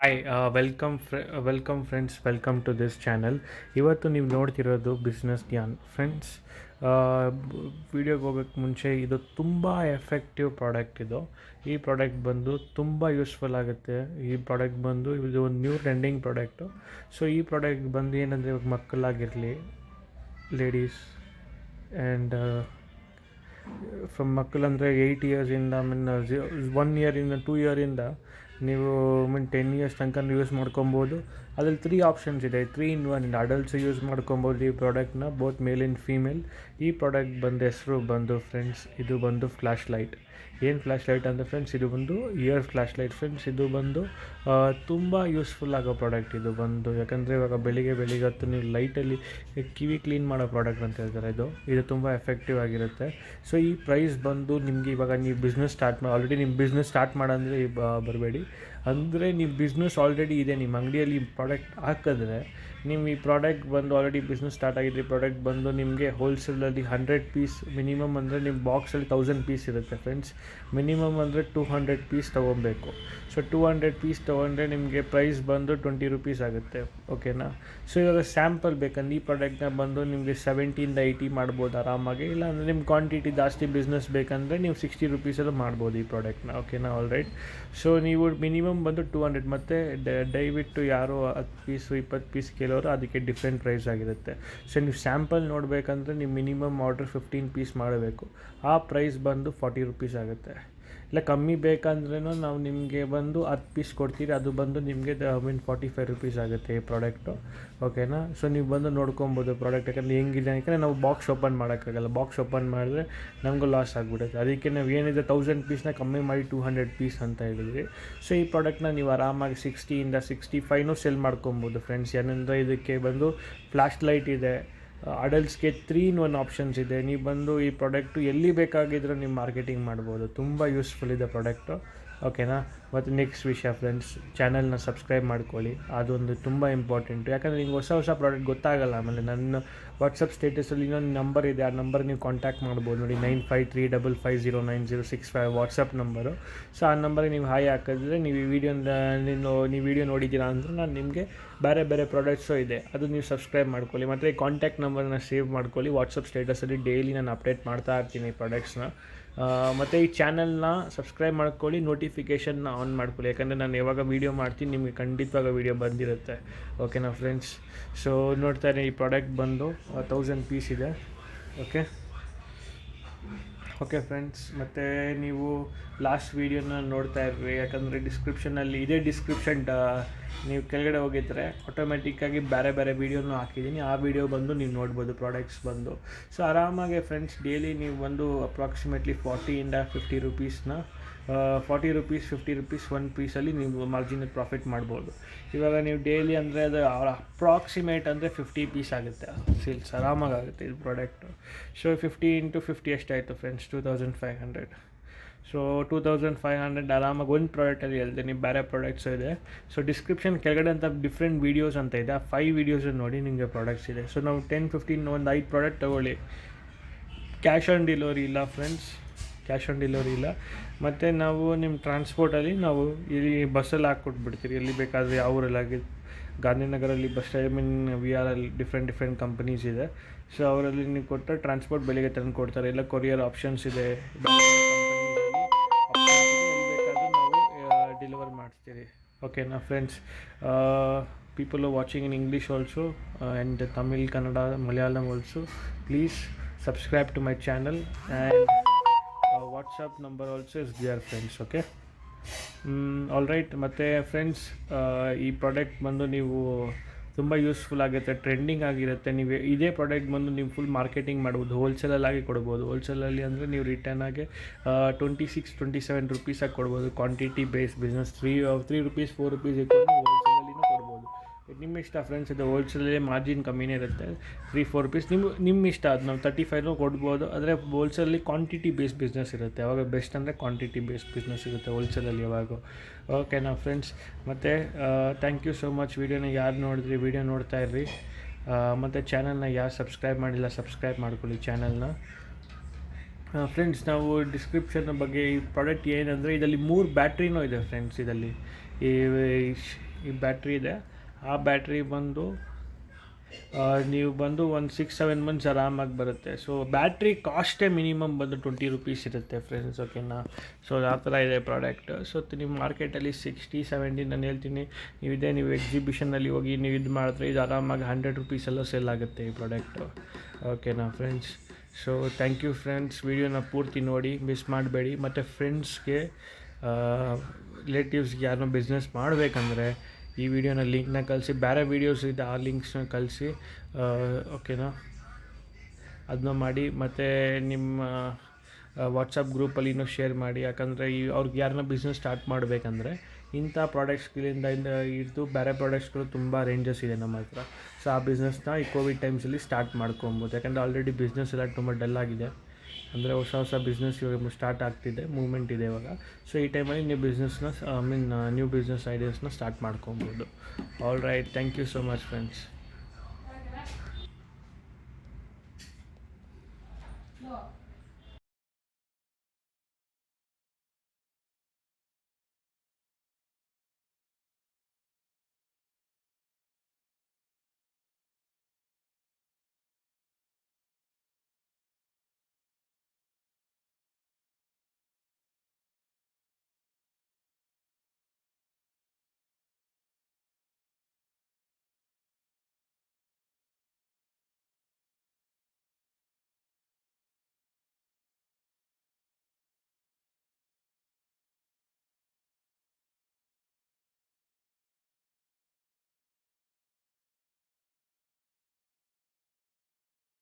Hi welcome friends, welcome to this channel. ಇವತ್ತು ನೀವು ನೋಡ್ತಿರೋದು business Gyan friends. ವಿಡಿಯೋಗೆ ಹೋಗೋಕ್ಕೆ ಮುಂಚೆ, ಇದು ತುಂಬ ಎಫೆಕ್ಟಿವ್ ಪ್ರಾಡಕ್ಟ್. ಈ ಪ್ರಾಡಕ್ಟ್ ಬಂದು ತುಂಬ ಯೂಸ್ಫುಲ್ ಆಗುತ್ತೆ. ಈ ಪ್ರಾಡಕ್ಟ್ ಬಂದು ಇದು ಒಂದು ನ್ಯೂ ಟ್ರೆಂಡಿಂಗ್ ಪ್ರಾಡಕ್ಟು. ಸೊ ಈ ಪ್ರಾಡಕ್ಟ್ ಬಂದು ಏನಂದರೆ, ಇವಾಗ ಮಕ್ಕಳಾಗಿರಲಿ, ಲೇಡೀಸ್ ಆ್ಯಂಡ್ ಫ್ರಮ್ ಮಕ್ಕಳಂದರೆ 8 ಇಯರ್ಸಿಂದ ಮೀನ್ 1 ಇಯರಿಂದ 2 ಇಯರಿಂದ ನೀವು 10 ಇಯರ್ಸ್ ತನಕ ಯೂಸ್ ಮಾಡ್ಕೊಬೋದು. ಅದ್ರಲ್ಲಿ 3 ಆಪ್ಷನ್ಸ್ ಇದೆ. 3 in 1 ಅಡಲ್ಟ್ಸ್ ಯೂಸ್ ಮಾಡ್ಕೊಬೋದು ಈ ಪ್ರಾಡಕ್ಟ್ನ, ಬೋತ್ ಮೇಲ್ ಆ್ಯಂಡ್ ಫೀಮೇಲ್. ಈ ಪ್ರಾಡಕ್ಟ್ ಬಂದು ಹೆಸರು ಬಂದು ಫ್ರೆಂಡ್ಸ್, ಇದು ಬಂದು ಫ್ಲ್ಯಾಶ್ ಲೈಟ್. ಏನು ಫ್ಲ್ಯಾಶ್ ಲೈಟ್ ಅಂದರೆ ಫ್ರೆಂಡ್ಸ್, ಇದು ಬಂದು ಇಯರ್ ಫ್ಲ್ಯಾಶ್ ಲೈಟ್ ಫ್ರೆಂಡ್ಸ್. ಇದು ಬಂದು ತುಂಬ ಯೂಸ್ಫುಲ್ ಆಗೋ ಪ್ರಾಡಕ್ಟ್ ಇದು ಬಂದು. ಯಾಕಂದರೆ ಇವಾಗ ಬೆಳಿಗ್ಗೆ ಹೊತ್ತು ನೀವು ಲೈಟಲ್ಲಿ ಕಿವಿ ಕ್ಲೀನ್ ಮಾಡೋ ಪ್ರಾಡಕ್ಟ್ ಅಂತ ಹೇಳ್ತಾರೆ. ಇದು ತುಂಬ ಎಫೆಕ್ಟಿವ್ ಆಗಿರುತ್ತೆ. ಸೊ ಈ ಪ್ರೈಸ್ ಬಂದು ನಿಮಗೆ, ಇವಾಗ ನೀವು ಬಿಸ್ನೆಸ್ ಆಲ್ರೆಡಿ ನಿಮ್ಮ ಬಿಸ್ನೆಸ್ ಸ್ಟಾರ್ಟ್ ಮಾಡಂದರೆ ಬರಬೇಡಿ. ಅಂದರೆ ನೀವು ಬಿಸ್ನೆಸ್ ಆಲ್ರೆಡಿ ಇದೆ, ನಿಮ್ಮ ಅಂಗಡಿಯಲ್ಲಿ ಈ ಪ್ರಾಡಕ್ಟ್ ಹಾಕಿದ್ರೆ, ನೀವು ಈ ಪ್ರಾಡಕ್ಟ್ ಬಂದು ಆಲ್ರೆಡಿ ಬಿಸ್ನೆಸ್ ಸ್ಟಾರ್ಟ್ ಆಗಿದೆ. ಈ ಪ್ರಾಡಕ್ಟ್ ಬಂದು ನಿಮಗೆ ಹೋಲ್ಸೇಲಲ್ಲಿ 100 ಪೀಸ್ ಮಿನಿಮಮ್, ಅಂದರೆ ನಿಮ್ಮ ಬಾಕ್ಸಲ್ಲಿ 1000 ಪೀಸ್ ಇರುತ್ತೆ ಫ್ರೆಂಡ್ಸ್. ಮಿನಿಮಮ್ ಅಂದರೆ 200 ಪೀಸ್ ತೊಗೊಬೇಕು. ಸೊ 200 ಪೀಸ್ ತೊಗೊಂಡ್ರೆ ನಿಮಗೆ ಪ್ರೈಸ್ ಬಂದು 20 ರೂಪೀಸ್ ಆಗುತ್ತೆ. ಓಕೆನಾ? ಸೊ ಇವಾಗ ಸ್ಯಾಂಪಲ್ ಬೇಕಂದ್ರೆ ಈ ಪ್ರಾಡಕ್ಟ್ನ ಬಂದು ನಿಮಗೆ 70ಇಂದ 80 ಮಾಡ್ಬೋದು ಆರಾಮಾಗಿ. ಇಲ್ಲ ಅಂದರೆ ನಿಮ್ಮ ಕ್ವಾಂಟಿಟಿ ಜಾಸ್ತಿ ಬಿಸ್ನೆಸ್ ಬೇಕಂದರೆ ನೀವು 60 ರೂಪೀಸಲ್ಲೂ ಮಾಡ್ಬೋದು ಈ ಪ್ರಾಡಕ್ಟ್ನ. ಓಕೆನಾ? All right. ಸೊ ನೀವು ಮಿನಿಮಮ್ ಬಂದು 200, ಮತ್ತು ದಯವಿಟ್ಟು ಯಾರು 10 ಪೀಸು 20 ಪೀಸ್ ಕೇಳೋರು ಅದಕ್ಕೆ ಡಿಫ್ರೆಂಟ್ ಪ್ರೈಸ್ ಆಗಿರುತ್ತೆ. ಸೊ ನೀವು ಸ್ಯಾಂಪಲ್ ನೋಡಬೇಕಂದ್ರೆ ನೀವು ಮಿನಿಮಮ್ ಆರ್ಡ್ರ್ 15 ಪೀಸ್ ಮಾಡಬೇಕು. ಆ ಪ್ರೈಸ್ ಬಂದು 40 ರೂಪೀಸ್ ಆಗುತ್ತೆ. ಇಲ್ಲ ಕಮ್ಮಿ ಬೇಕಂದ್ರೂ ನಾವು ನಿಮಗೆ ಬಂದು 10 ಪೀಸ್ ಕೊಡ್ತೀರಿ, ಅದು ಬಂದು ನಿಮಗೆ 45 ರೂಪೀಸ್ ಆಗುತ್ತೆ ಈ ಪ್ರಾಡಕ್ಟು. ಓಕೆನಾ? ಸೊ ನೀವು ಬಂದು ನೋಡ್ಕೊಬೋದು ಪ್ರಾಡಕ್ಟ್, ಯಾಕಂದರೆ ಹೆಂಗಿದೆ. ಯಾಕಂದರೆ ನಾವು ಬಾಕ್ಸ್ ಓಪನ್ ಮಾಡೋಕ್ಕಾಗಲ್ಲ. ಬಾಕ್ಸ್ ಓಪನ್ ಮಾಡಿದ್ರೆ ನಮಗೂ ಲಾಸ್ ಆಗಿಬಿಡುತ್ತೆ. ಅದಕ್ಕೆ ನಾವು ಏನಿದೆ 1000 ಪೀಸ್ನ ಕಮ್ಮಿ ಮಾಡಿ 200 ಪೀಸ್ ಅಂತ ಹೇಳಿದ್ವಿ. ಸೊ ಈ ಪ್ರಾಡಕ್ಟ್ನ ನೀವು ಆರಾಮಾಗಿ 60ಇಂದ 65 ಸೆಲ್ ಮಾಡ್ಕೊಬೋದು ಫ್ರೆಂಡ್ಸ್. ಏನಂದರೆ ಇದಕ್ಕೆ ಬಂದು ಫ್ಲ್ಯಾಶ್ ಲೈಟ್ ಇದೆ. ಅಡಲ್ಟ್ಸ್ಗೆ 3 in 1 ಆಪ್ಷನ್ಸ್ ಇದೆ. ನೀವು ಬಂದು ಈ ಪ್ರಾಡಕ್ಟು ಎಲ್ಲಿ ಬೇಕಾಗಿದ್ರೂ ನೀವು ಮಾರ್ಕೆಟಿಂಗ್ ಮಾಡ್ಬೋದು. ತುಂಬ ಯೂಸ್ಫುಲ್ ಇದೆ ಪ್ರಾಡಕ್ಟು. ಓಕೆನಾ? ಮತ್ತು ನೆಕ್ಸ್ಟ್ ವಿಷಯ ಫ್ರೆಂಡ್ಸ್, ಚಾನಲ್ನ ಸಬ್ಸ್ಕ್ರೈಬ್ ಮಾಡ್ಕೊಳ್ಳಿ. ಅದೊಂದು ತುಂಬ ಇಂಪಾರ್ಟೆಂಟು. ಯಾಕಂದರೆ ನಿಮ್ಗೆ ಹೊಸ ಪ್ರಾಡಕ್ಟ್ ಗೊತ್ತಾಗಲ್ಲ. ಆಮೇಲೆ ನನ್ನ ವಾಟ್ಸಪ್ ಸ್ಟೇಟಸಲ್ಲಿ ಇನ್ನೊಂದು ನಂಬರ್ ಇದೆ, ಆ ನಂಬರ್ ನೀವು ಕಾಂಟ್ಯಾಕ್ಟ್ ಮಾಡ್ಬೋದು ನೋಡಿ. 9535509065 ವಾಟ್ಸಪ್ ನಂಬರು. ಸೊ ಆ ನಂಬರಿಗೆ ನೀವು ಹಾಯ್ ಹಾಕಿದ್ರೆ, ನೀವು ಈ ವಿಡಿಯೋ ನೋಡಿದ್ದೀರಾ ಅಂದರೆ ನಾನು ನಿಮಗೆ ಬೇರೆ ಪ್ರಾಡಕ್ಟ್ಸು ಇದೆ, ಅದು ನೀವು ಸಬ್ಸ್ಕ್ರೈಬ್ ಮಾಡ್ಕೊಳ್ಳಿ. ಮತ್ತು ಈ ಕಾಂಟ್ಯಾಕ್ಟ್ ನಂಬರ್ನ ಸೇವ್ ಮಾಡ್ಕೊಳ್ಳಿ. ವಾಟ್ಸಪ್ ಸ್ಟೇಟಸಲ್ಲಿ ಡೈಲಿ ನಾನು ಅಪ್ಡೇಟ್ ಮಾಡ್ತಾ ಇರ್ತೀನಿ ಈ ಪ್ರಾಡಕ್ಟ್ಸ್ನ. ಮತ್ತು ಈ ಚಾನಲ್ನ ಸಬ್ಸ್ಕ್ರೈಬ್ ಮಾಡ್ಕೊಳ್ಳಿ, ನೋಟಿಫಿಕೇಷನ್ನ ಆನ್ ಮಾಡ್ಕೊಳ್ಳಿ. ಯಾಕಂದರೆ ನಾನು ಯಾವಾಗ ವೀಡಿಯೋ ಮಾಡ್ತೀನಿ ನಿಮಗೆ ಖಂಡಿತವಾಗ ವೀಡಿಯೋ ಬಂದಿರುತ್ತೆ. ಓಕೆನಾ ಫ್ರೆಂಡ್ಸ್? ಸೊ ನೋಡ್ತಾರೆ, ಈ ಪ್ರಾಡಕ್ಟ್ ಬಂದು 1000 ಪೀಸ್ ಇದೆ. ಓಕೆ ಫ್ರೆಂಡ್ಸ್, ಮತ್ತು ನೀವು ಲಾಸ್ಟ್ ವೀಡಿಯೋನ ನೋಡ್ತಾ ಇರ್ರಿ. ಯಾಕಂದರೆ ಡಿಸ್ಕ್ರಿಪ್ಷನಲ್ಲಿ ನೀವು ಕೆಳಗಡೆ ಹೋಗಿದ್ರೆ ಆಟೋಮೆಟಿಕ್ಕಾಗಿ ಬೇರೆ ವೀಡಿಯೋನೂ ಹಾಕಿದ್ದೀನಿ. ಆ ವೀಡಿಯೋ ಬಂದು ನೀವು ನೋಡ್ಬೋದು ಪ್ರಾಡಕ್ಟ್ಸ್ ಬಂದು. ಸೊ ಆರಾಮಾಗಿ ಫ್ರೆಂಡ್ಸ್, ಡೈಲಿ ನೀವು ಬಂದು ಅಪ್ರಾಕ್ಸಿಮೇಟ್ಲಿ 40ಇಂದ 50 ರೂಪೀಸ್ನ 40 ರೂಪೀಸ್ 50 ರೂಪೀಸ್ 1 ಪೀಸಲ್ಲಿ ನೀವು ಮಾರ್ಜಿನಲ್ ಪ್ರಾಫಿಟ್ ಮಾಡ್ಬೋದು. ಇವಾಗ ನೀವು ಡೈಲಿ ಅಂದರೆ ಅದು ಅಪ್ರಾಕ್ಸಿಮೇಟ್ ಅಂದರೆ 50 ಪೀಸ್ ಆಗುತ್ತೆ ಸೇಲ್ಸ್, ಆರಾಮಾಗುತ್ತೆ ಇದು ಪ್ರಾಡಕ್ಟು. ಸೊ 50 into 50 ಎಷ್ಟಾಯಿತು ಫ್ರೆಂಡ್ಸ್? 2500. ಸೊ 2500 ಆರಾಮಾಗಿ ಒಂದು ಪ್ರಾಡಕ್ಟಲ್ಲಿ ಹೇಳಿದೆ. ನೀವು ಬೇರೆ ಪ್ರಾಡಕ್ಟ್ಸು ಇದೆ. ಸೊ ಡಿಸ್ಕ್ರಿಪ್ಷನ್ ಕೆಳಗಡೆ ಅಂತ ಡಿಫ್ರೆಂಟ್ ವೀಡಿಯೋಸ್ ಅಂತ ಇದೆ. ಆ 5 ವೀಡಿಯೋಸನ್ನು ನೋಡಿ ನಿಮಗೆ ಪ್ರಾಡಕ್ಟ್ಸ್ ಇದೆ. ಸೊ ನಾವು 10-15 ಒಂದು 5 ಪ್ರಾಡಕ್ಟ್ ತೊಗೊಳ್ಳಿ. ಕ್ಯಾಶ್ ಆನ್ ಡೆಲಿವರಿ ಇಲ್ಲ ಫ್ರೆಂಡ್ಸ್, ಕ್ಯಾಶ್ ಆನ್ ಡೆಲಿವರಿ ಇಲ್ಲ. ಮತ್ತು ನಾವು ನಿಮ್ಮ ಟ್ರಾನ್ಸ್ಪೋರ್ಟಲ್ಲಿ ನಾವು ಇಲ್ಲಿ ಬಸ್ಸಲ್ಲಿ ಹಾಕ್ಕೊಟ್ಬಿಡ್ತೀರಿ, ಎಲ್ಲಿ ಬೇಕಾದರೆ ಯಾವ ಊರಲ್ಲಾಗಿ. ಗಾಂಧಿನಗರಲ್ಲಿ ಬಸ್ VR ಅಲ್ಲಿ ಡಿಫ್ರೆಂಟ್ ಕಂಪನೀಸ್ ಇದೆ. ಸೊ ಅವರಲ್ಲಿ ನೀವು ಕೊಟ್ಟರೆ ಟ್ರಾನ್ಸ್ಪೋರ್ಟ್ ಬೆಳಿಗ್ಗೆ ತಂದು ಕೊಡ್ತಾರೆ. ಇಲ್ಲ ಕೊರಿಯರ್ ಆಪ್ಷನ್ಸ್ ಇದೆ, ನಾವು ಡೆಲಿವರ್ ಮಾಡಿಸ್ತೀರಿ. ಓಕೆನಾ friends? people are watching in English also and Tamil, Kannada, Malayalam also. Please subscribe to my channel, and WhatsApp number also is there friends. Okay, all right. ಮತ್ತು friends, ಈ product ಬಂದು ನೀವು ತುಂಬ useful ಆಗುತ್ತೆ, trending ಆಗಿರುತ್ತೆ. ನೀವು ಇದೇ product ಬಂದು ನೀವು ಫುಲ್ ಮಾರ್ಕೆಟಿಂಗ್ ಮಾಡ್ಬೋದು, ಹೋಲ್ಸೇಲಲ್ಲಾಗಿ ಕೊಡ್ಬೋದು. ಹೋಲ್ಸೇಲಲ್ಲಿ ಅಂದರೆ ನೀವು ರಿಟರ್ನಾಗೆ 26-27 ರೂಪೀಸಾಗಿ ಕೊಡ್ಬೋದು. Quantity base business 3 rupees 4 rupees ಇಟ್ಕೊಂಡು ಹೋಲ್ಸೇಲಲ್ಲಿನೂ ಕೊಡ್ಬೋದು. ನಿಮ್ಮ ಇಷ್ಟ ಫ್ರೆಂಡ್ಸ್. ಇದು ಹೋಲ್ಸೇಲಲ್ಲಿ ಮಾರ್ಜಿನ್ ಕಮ್ಮಿನೇ ಇರುತ್ತೆ, 3-4 ರೂಪೀಸ್ ನಿಮ್ಮ ಇಷ್ಟ. ಅದು ನಾವು 35 ಕೊಡ್ಬೋದು. ಆದರೆ ಹೋಲ್ಸೇಲಲ್ಲಿ ಕ್ವಾಂಟಿಟಿ ಬೇಸ್ ಬಿಸ್ನೆಸ್ ಇರುತ್ತೆ. ಯಾವಾಗ ಬೆಸ್ಟ್ ಅಂದರೆ ಕ್ವಾಂಟಿಟಿ ಬೇಸ್ ಬಿಸ್ನೆಸ್ ಇರುತ್ತೆ ಹೋಲ್ಸೇಲಲ್ಲಿ ಯಾವಾಗ. ಓಕೆನಾ ಫ್ರೆಂಡ್ಸ್? ಮತ್ತು ಥ್ಯಾಂಕ್ ಯು ಸೋ ಮಚ್. ವೀಡಿಯೋನ ಯಾರು ನೋಡಿದ್ರಿ, ವೀಡಿಯೋ ನೋಡ್ತಾ ಇರ್ರಿ. ಮತ್ತು ಚಾನಲ್ನ ಯಾರು ಸಬ್ಸ್ಕ್ರೈಬ್ ಮಾಡಿಲ್ಲ, ಸಬ್ಸ್ಕ್ರೈಬ್ ಮಾಡ್ಕೊಳ್ಳಿ ಚಾನಲ್ನ. ಫ್ರೆಂಡ್ಸ್, ನಾವು ಡಿಸ್ಕ್ರಿಪ್ಷನ್ ಬಗ್ಗೆ ಈ ಪ್ರಾಡಕ್ಟ್ ಏನಂದರೆ, ಇದರಲ್ಲಿ 3 ಬ್ಯಾಟ್ರಿನೂ ಇದೆ ಫ್ರೆಂಡ್ಸ್. ಇದರಲ್ಲಿ ಈ ಬ್ಯಾಟ್ರಿ ಇದೆ. ಆ ಬ್ಯಾಟ್ರಿ ಬಂದು ನೀವು ಬಂದು ಒಂದು 6-7 ಮಂತ್ಸ್ ಆರಾಮಾಗಿ ಬರುತ್ತೆ. ಸೊ ಬ್ಯಾಟ್ರಿ ಕಾಸ್ಟೇ ಮಿನಿಮಮ್ ಬಂದು 20 ರೂಪೀಸ್ ಇರುತ್ತೆ ಫ್ರೆಂಡ್ಸ್, ಓಕೆನಾ. ಸೊ ಆ ಥರ ಇದೆ ಪ್ರಾಡಕ್ಟ್. ಸೊ ನಿಮ್ಮ ಮಾರ್ಕೆಟಲ್ಲಿ 60-70 ನಾನು ಹೇಳ್ತೀನಿ. ನೀವು ಎಕ್ಸಿಬಿಷನಲ್ಲಿ ಹೋಗಿ ನೀವು ಇದು ಮಾಡಿದ್ರೆ ಇದು ಆರಾಮಾಗಿ 100 ರೂಪೀಸ್ ಎಲ್ಲ ಸೇಲ್ ಆಗುತ್ತೆ ಈ ಪ್ರಾಡಕ್ಟು, ಓಕೆನಾ friends. So thank you friends. ವೀಡಿಯೋನ ಪೂರ್ತಿ ನೋಡಿ, ಮಿಸ್ ಮಾಡಬೇಡಿ. ಮತ್ತು ಫ್ರೆಂಡ್ಸ್ಗೆ, ರಿಲೇಟಿವ್ಸ್ಗೆ ಯಾರನ್ನೋ ಬಿಸ್ನೆಸ್ ಮಾಡಬೇಕಂದ್ರೆ ಈ ವಿಡಿಯೋನ ಲಿಂಕ್ನ ಕಳಿಸಿ. ಬೇರೆ ವೀಡಿಯೋಸ್ ಇದೆ, ಆ ಲಿಂಕ್ಸ್ನ ಕಳಿಸಿ, ಓಕೆನಾ. ಅದನ್ನ ಮಾಡಿ. ಮತ್ತು ನಿಮ್ಮ ವಾಟ್ಸಪ್ ಗ್ರೂಪಲ್ಲಿನೂ ಶೇರ್ ಮಾಡಿ. ಯಾಕಂದರೆ ಅವ್ರಿಗೆ ಯಾರನ್ನ ಬಿಸ್ನೆಸ್ ಸ್ಟಾರ್ಟ್ ಮಾಡಬೇಕಂದ್ರೆ ಇಂಥ ಪ್ರಾಡಕ್ಟ್ಸ್ಗಳಿಂದ ಹಿಡಿದು ಬೇರೆ ಪ್ರಾಡಕ್ಟ್ಸ್ಗಳು ತುಂಬ ರೇಂಜಸ್ ಇದೆ ನಮ್ಮ ಹತ್ರ. ಸೊ ಆ ಬಿಸ್ನೆಸ್ನ ಈ ಕೋವಿಡ್ ಟೈಮ್ಸಲ್ಲಿ ಸ್ಟಾರ್ಟ್ ಮಾಡ್ಕೊಬೋದು. ಯಾಕಂದರೆ ಆಲ್ರೆಡಿ ಬಿಸ್ನೆಸ್ ಎಲ್ಲ ತುಂಬ ಡಲ್ ಆಗಿದೆ. ಅಂದರೆ ಹೊಸ ಬಿಸ್ನೆಸ್ ಇವಾಗ ಸ್ಟಾರ್ಟ್ ಆಗ್ತಿದೆ, ಮೂವ್ಮೆಂಟ್ ಇದೆ ಇವಾಗ. ಸೊ ಈ ಟೈಮಲ್ಲಿ ನೀವು ಬಿಸ್ನೆಸ್ನ ನ್ಯೂ ಬಿಸ್ನೆಸ್ ಐಡಿಯಾಸ್ನ ಸ್ಟಾರ್ಟ್ ಮಾಡ್ಕೊಬೋದು. All right, thank you so much friends.